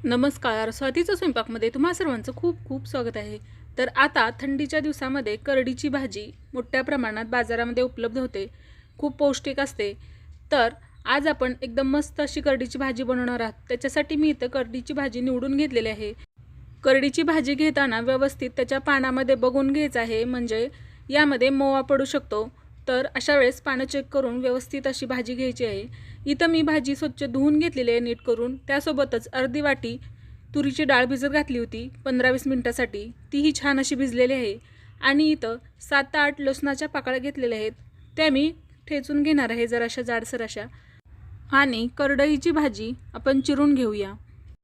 नमस्कार. स्वातीच्या स्वयंपाकमध्ये तुम्हा सर्वांचं खूप खूप स्वागत आहे. तर आता थंडीच्या दिवसामध्ये करडीची भाजी मोठ्या प्रमाणात बाजारामध्ये उपलब्ध होते. खूप पौष्टिक असते. तर आज आपण एकदम मस्त अशी करडीची भाजी बनवणार आहोत. त्याच्यासाठी मी इथं करडीची भाजी निवडून घेतलेली आहे. करडीची भाजी घेताना व्यवस्थित त्याच्या पानामध्ये बघून घ्यायचं आहे, म्हणजे यामध्ये मोवा पडू शकतो. तर अशा वेळेस पानं चेक करून व्यवस्थित अशी भाजी घ्यायची आहे. इथं मी भाजी स्वच्छ धुवून घेतलेली आहे नीट करून. त्यासोबतच अर्धी वाटी तुरीची डाळ भिजत घातली होती 15-20 मिनिटासाठी. तीही छान अशी भिजलेली आहे. आणि इथं 7 ते 8 लसणाच्या पाकळ्या घेतलेल्या आहेत, त्या मी ठेचून घेणार आहे जराशा जाडसर अशा. आणि करडईची भाजी आपण चिरून घेऊया.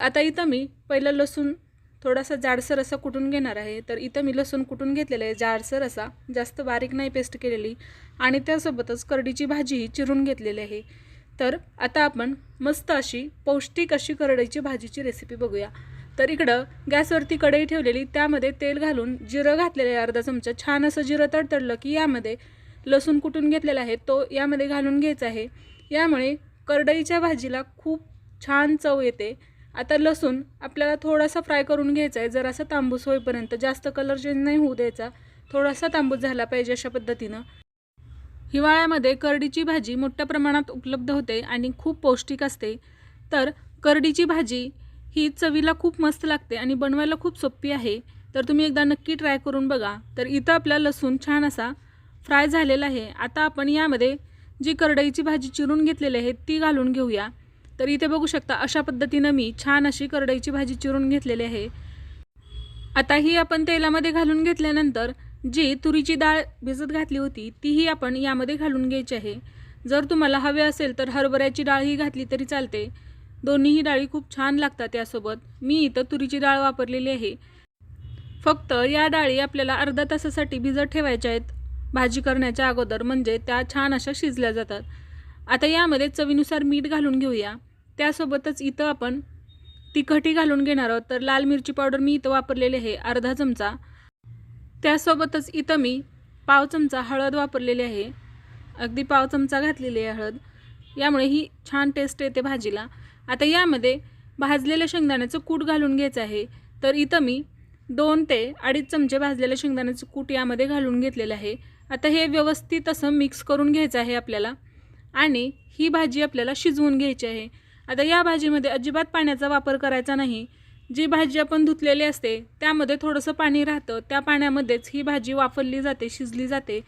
आता इथं मी पहिलं लसूण थोडासा जाडसर असा कुटून घेणार आहे. तर इथं मी लसूण कुटून घेतलेलं आहे जाडसर असा, जास्त बारीक नाही पेस्ट केलेली. आणि त्यासोबतच करडीची भाजीही चिरून घेतलेली आहे. तर आता आपण मस्त अशी पौष्टिक अशी करडईची भाजीची रेसिपी बघूया. तर इकडं गॅसवरती कढई ठेवलेली, त्यामध्ये तेल घालून जिरं घातलेलं आहे अर्धा चमचा. छान असं जिरं तडतडलं की यामध्ये लसूण कुटून घेतलेला आहे तो यामध्ये घालून घ्यायचा आहे. यामुळे करडईच्या भाजीला खूप छान चव येते. आता लसूण आपल्याला थोडासा फ्राय करून घ्यायचा आहे, जरासा तांबूस होईपर्यंत. जास्त कलर चेंज नाही होऊ द्यायचा, थोडासा तांबूस झाला पाहिजे अशा पद्धतीनं. हिवाळ्यामध्ये करडीची भाजी मोठ्या प्रमाणात उपलब्ध होते आणि खूप पौष्टिक असते. तर करडीची भाजी ही चवीला खूप मस्त लागते आणि बनवायला खूप सोपी आहे. तर तुम्ही एकदा नक्की ट्राय करून बघा. तर इथं आपला लसूण छान असा फ्राय झालेला आहे. आता आपण यामध्ये जी करडईची भाजी चिरून घेतलेली आहे ती घालून घेऊया. तर इथे बघू शकता अशा पद्धतीनं मी छान अशी करडईची भाजी चिरून घेतलेली आहे. आता ही आपण तेलामध्ये घालून घेतल्यानंतर जी तुरीची डाळ भिजत घातली होती तीही आपण यामध्ये घालून घ्यायची आहे. जर तुम्हाला हवे असेल तर हरभऱ्याची डाळही घातली तरी चालते. दोन्हीही डाळी खूप छान लागतात यासोबत. मी इथं तुरीची डाळ वापरलेली आहे. फक्त या डाळी आपल्याला अर्धा तासासाठी भिजत ठेवायच्या आहेत भाजी करण्याच्या अगोदर, म्हणजे त्या छान अशा शिजल्या जातात. आता यामध्ये चवीनुसार मीठ घालून घेऊया. त्यासोबतच इथं आपण तिखटही घालून घेणार आहोत. तर लाल मिरची पावडर मी इथं वापरलेली आहे अर्धा चमचा. त्यासोबतच इथं मी पाव चमचा हळद वापरलेली आहे, अगदी पाव चमचा घातलेली आहे हळद. यामुळे ही छान टेस्ट येते भाजीला. आता यामध्ये भाजलेल्या शेंगदाण्याचं कूट घालून घ्यायचं आहे. तर इथं मी 2 ते 2.5 चमचे भाजलेल्या शेंगदाण्याचं कूट यामध्ये घालून घेतलेलं आहे. आता हे व्यवस्थित असं मिक्स करून घ्यायचं आहे आपल्याला आणि ही भाजी आपल्याला शिजवून घ्यायची आहे. आता या भाजीमध्ये अजिबात पाण्याचा वापर करायचा नाही. जी भाजी आपण धुतलेली असते त्यामध्ये थोडंसं पाणी राहतं, त्या पाण्यामध्येच ही भाजी वाफरली जाते, शिजली जाते.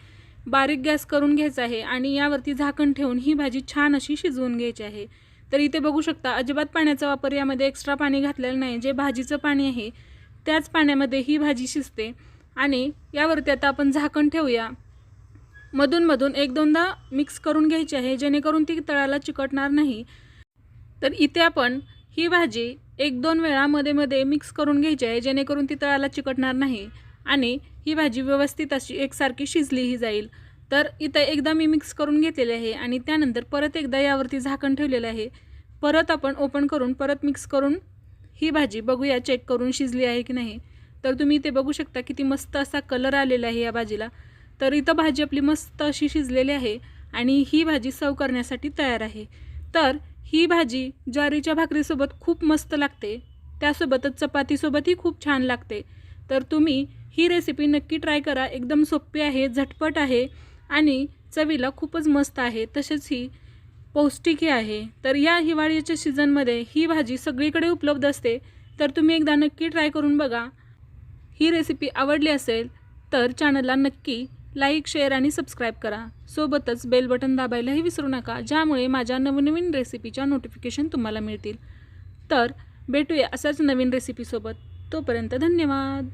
बारीक गॅस करून घ्यायचा आहे आणि यावरती झाकण ठेवून ही भाजी छान अशी शिजवून घ्यायची आहे. तर इथे बघू शकता अजिबात पाण्याचा वापर, यामध्ये एक्स्ट्रा पाणी घातलेलं नाही. जे भाजीचं पाणी आहे त्याच पाण्यामध्ये ही भाजी शिजते. आणि यावरती आता आपण झाकण ठेवूया. मधून 1-2दा मिक्स करून घ्यायची आहे, जेणेकरून ती तळाला चिकटणार नाही. तर इथे आपण ही भाजी 1-2 वेळा मध्ये मिक्स करून घ्यायची आहे, जेणेकरून ती तळाला चिकटणार नाही आणि ही भाजी व्यवस्थित अशी एकसारखी शिजलीही जाईल. तर इथं एकदा मी मिक्स करून घेतलेले आहे आणि त्यानंतर परत एकदा यावरती झाकण ठेवलेलं आहे. परत आपण ओपन करून परत मिक्स करून ही भाजी बघूया, चेक करून शिजली आहे की नाही. तर तुम्ही इथे बघू शकता किती मस्त असा कलर आलेला आहे या भाजीला. तर इथं भाजी आपली मस्त अशी शिजलेली आहे आणि ही भाजी सर्व करण्यासाठी तयार आहे. तर ही भाजी ज्वारीच्या भाकरीसोबत खूप मस्त लागते, त्यासोबतच चपातीसोबतही खूप छान लागते. तर तुम्ही ही रेसिपी नक्की ट्राय करा. एकदम सोपी आहे, झटपट आहे आणि चवीला खूपच मस्त आहे. तसेच ही पौष्टिकही आहे. तर या हिवाळ्याच्या सीझनमध्ये ही भाजी सगळीकडे उपलब्ध असते. तर तुम्ही एकदा नक्की ट्राय करून बघा. ही रेसिपी आवडली असेल तर चॅनलला नक्की लाईक, शेअर आणि सबस्क्राईब करा. सोबतच बेल बटन दाबायलाही विसरू नका, ज्यामुळे माझ्या नवनवीन रेसिपीच्या नोटिफिकेशन तुम्हाला मिळतील. तर भेटूया असाच नवीन रेसिपीसोबत. तोपर्यंत धन्यवाद.